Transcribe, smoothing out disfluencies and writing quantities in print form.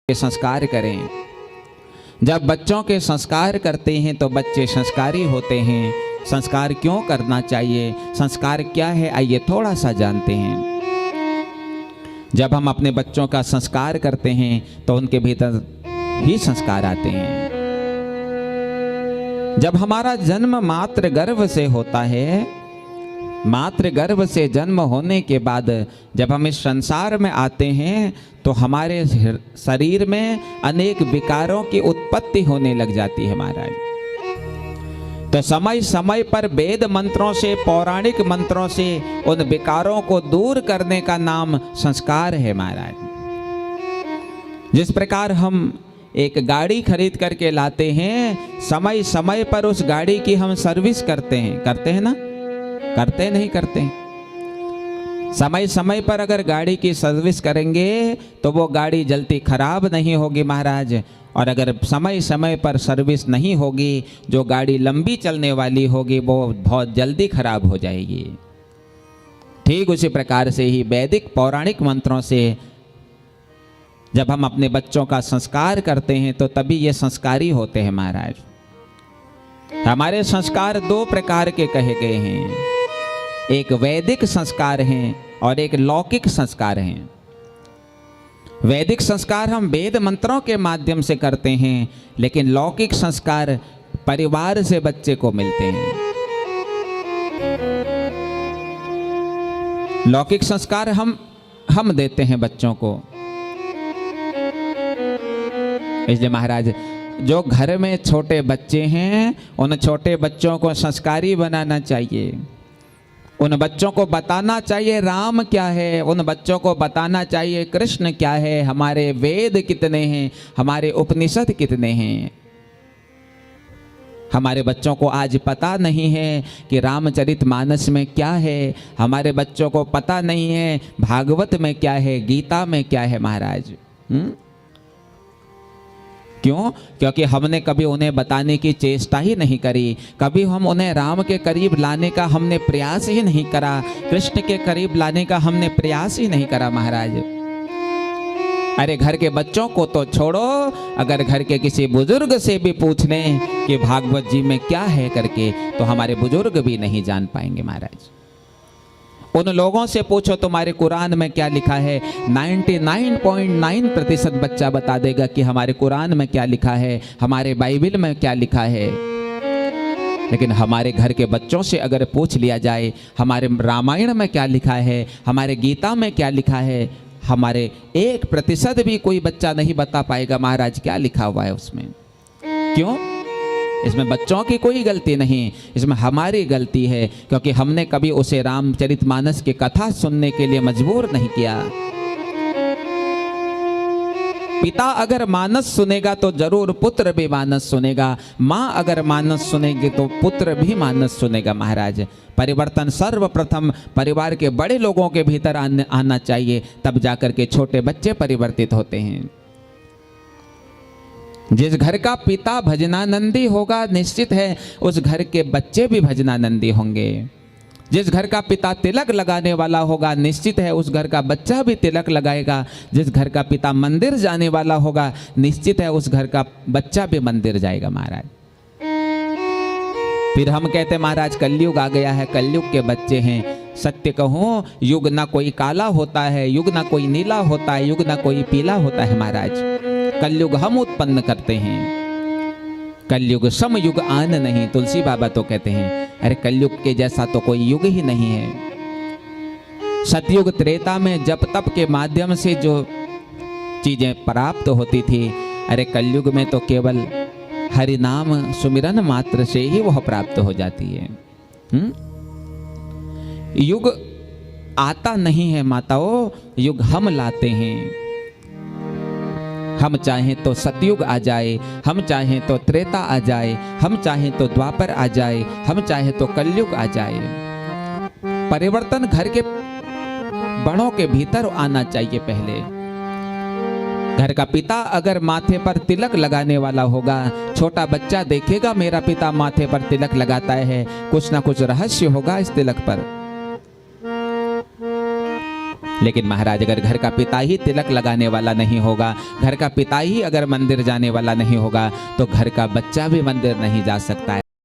के संस्कार करें। जब बच्चों के संस्कार करते हैं तो बच्चे संस्कारी होते हैं। संस्कार क्यों करना चाहिए, संस्कार क्या है, आइए थोड़ा सा जानते हैं। जब हम अपने बच्चों का संस्कार करते हैं तो उनके भीतर ही संस्कार आते हैं। जब हमारा जन्म मातृ गर्भ से होता है, मातृ गर्भ से जन्म होने के बाद जब हम इस संसार में आते हैं तो हमारे शरीर में अनेक विकारों की उत्पत्ति होने लग जाती है महाराज। तो समय समय पर वेद मंत्रों से, पौराणिक मंत्रों से उन विकारों को दूर करने का नाम संस्कार है महाराज। जिस प्रकार हम एक गाड़ी खरीद करके लाते हैं, समय समय पर उस गाड़ी की हम सर्विस करते हैं ना, करते नहीं करते। समय समय पर अगर गाड़ी की सर्विस करेंगे तो वो गाड़ी जल्दी खराब नहीं होगी महाराज। और अगर समय समय पर सर्विस नहीं होगी, जो गाड़ी लंबी चलने वाली होगी वो बहुत जल्दी खराब हो जाएगी। ठीक उसी प्रकार से ही वैदिक पौराणिक मंत्रों से जब हम अपने बच्चों का संस्कार करते हैं तो तभी ये संस्कारी होते हैं महाराज। हमारे संस्कार दो प्रकार के कहे गए हैं, एक वैदिक संस्कार हैं और एक लौकिक संस्कार हैं। वैदिक संस्कार हम वेद मंत्रों के माध्यम से करते हैं, लेकिन लौकिक संस्कार परिवार से बच्चे को मिलते हैं। लौकिक संस्कार हम देते हैं बच्चों को। इसलिए महाराज जो घर में छोटे बच्चे हैं उन छोटे बच्चों को संस्कारी बनाना चाहिए। उन बच्चों को बताना चाहिए राम क्या है, उन बच्चों को बताना चाहिए कृष्ण क्या है, हमारे वेद कितने हैं, हमारे उपनिषद कितने हैं। हमारे बच्चों को आज पता नहीं है कि रामचरितमानस में क्या है, हमारे बच्चों को पता नहीं है भागवत में क्या है, गीता में क्या है महाराज। क्यों? क्योंकि हमने कभी उन्हें बताने की चेष्टा ही नहीं करी, कभी हम उन्हें राम के करीब लाने का हमने प्रयास ही नहीं करा, कृष्ण के करीब लाने का हमने प्रयास ही नहीं करा महाराज। अरे घर के बच्चों को तो छोड़ो, अगर घर के किसी बुजुर्ग से भी पूछ लें कि भागवत जी में क्या है करके, तो हमारे बुजुर्ग भी नहीं जान पाएंगे महाराज। उन लोगों से पूछो तुम्हारे कुरान में क्या लिखा है, 99.9% बच्चा बता देगा कि हमारे कुरान में क्या लिखा है, हमारे बाइबल में क्या लिखा है। लेकिन हमारे घर के बच्चों से अगर पूछ लिया जाए हमारे रामायण में क्या लिखा है, हमारे गीता में क्या लिखा है, हमारे 1% भी कोई बच्चा नहीं बता पाएगा महाराज क्या लिखा हुआ है उसमें। क्यों? इसमें बच्चों की कोई गलती नहीं, इसमें हमारी गलती है, क्योंकि हमने कभी उसे रामचरितमानस की कथा सुनने के लिए मजबूर नहीं किया। पिता अगर मानस सुनेगा तो जरूर पुत्र भी मानस सुनेगा, माँ अगर मानस सुनेगी तो पुत्र भी मानस सुनेगा महाराज। परिवर्तन सर्वप्रथम परिवार के बड़े लोगों के भीतर आना चाहिए, तब जाकर के छोटे बच्चे परिवर्तित होते हैं। जिस घर का पिता भजनानंदी होगा निश्चित है उस घर के बच्चे भी भजनानंदी होंगे। जिस घर का पिता तिलक लगाने वाला होगा निश्चित है उस घर का बच्चा भी तिलक लगाएगा। जिस घर का पिता मंदिर जाने वाला होगा निश्चित है उस घर का बच्चा भी मंदिर जाएगा महाराज। फिर हम कहते महाराज कलयुग आ गया है, कलयुग के बच्चे हैं। सत्य कहूं युग ना कोई काला होता है, युग ना कोई नीला होता है, युग ना कोई पीला होता है महाराज। कलयुग हम उत्पन्न करते हैं। कलयुग सम युग आन नहीं, तुलसी बाबा तो कहते हैं अरे कलयुग के जैसा तो कोई युग ही नहीं है। सतयुग त्रेता में जप तप के माध्यम से जो चीजें प्राप्त होती थी, अरे कलयुग में तो केवल हरि नाम सुमिरन मात्र से ही वह प्राप्त हो जाती है। युग आता नहीं है माताओं, युग हम लाते हैं। हम चाहें तो सतयुग आ जाए, हम चाहें तो त्रेता आ जाए, हम चाहें तो द्वापर आ जाए, हम चाहें तो कलयुग आ जाए। परिवर्तन घर के बड़ों के भीतर आना चाहिए। पहले घर का पिता अगर माथे पर तिलक लगाने वाला होगा, छोटा बच्चा देखेगा मेरा पिता माथे पर तिलक लगाता है, कुछ ना कुछ रहस्य होगा इस तिलक पर। लेकिन महाराज अगर घर का पिता ही तिलक लगाने वाला नहीं होगा, घर का पिता ही अगर मंदिर जाने वाला नहीं होगा, तो घर का बच्चा भी मंदिर नहीं जा सकता है।